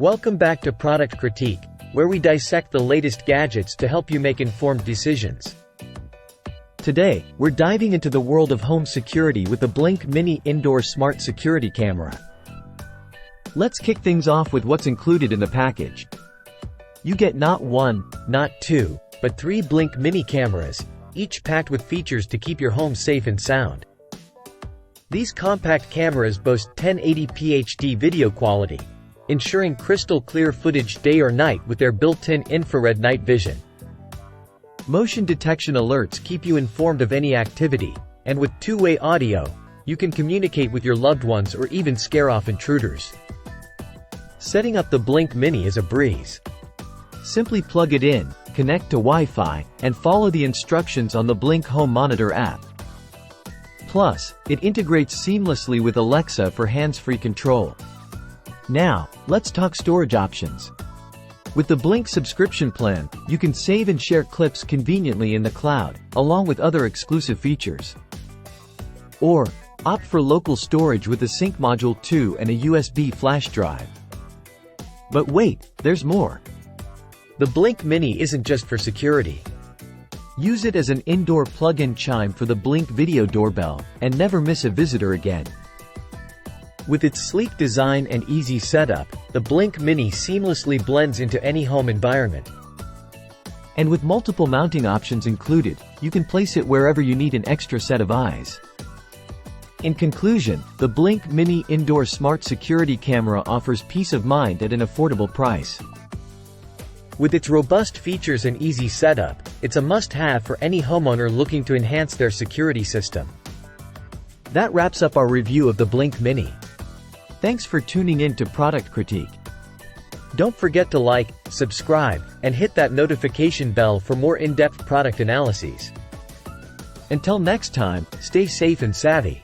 Welcome back to Product Critique, where we dissect the latest gadgets to help you make informed decisions. Today, we're diving into the world of home security with the Blink Mini Indoor Smart Security Camera. Let's kick things off with what's included in the package. You get not one, not two, but three Blink Mini cameras, each packed with features to keep your home safe and sound. These compact cameras boast 1080p HD video quality, ensuring crystal clear footage day or night with their built-in infrared night vision. Motion detection alerts keep you informed of any activity, and with two-way audio, you can communicate with your loved ones or even scare off intruders. Setting up the Blink Mini is a breeze. Simply plug it in, connect to Wi-Fi, and follow the instructions on the Blink Home Monitor app. Plus, it integrates seamlessly with Alexa for hands-free control. Now, let's talk storage options. With the Blink subscription plan, you can save and share clips conveniently in the cloud, along with other exclusive features. Or, opt for local storage with a Sync Module 2 and a USB flash drive. But wait, there's more. The Blink Mini isn't just for security. Use it as an indoor plug-in chime for the Blink video doorbell, and never miss a visitor again. With its sleek design and easy setup, the Blink Mini seamlessly blends into any home environment. And with multiple mounting options included, you can place it wherever you need an extra set of eyes. In conclusion, the Blink Mini Indoor Smart Security Camera offers peace of mind at an affordable price. With its robust features and easy setup, it's a must-have for any homeowner looking to enhance their security system. That wraps up our review of the Blink Mini. Thanks for tuning in to Product Critique. Don't forget to like, subscribe, and hit that notification bell for more in-depth product analyses. Until next time, stay safe and savvy.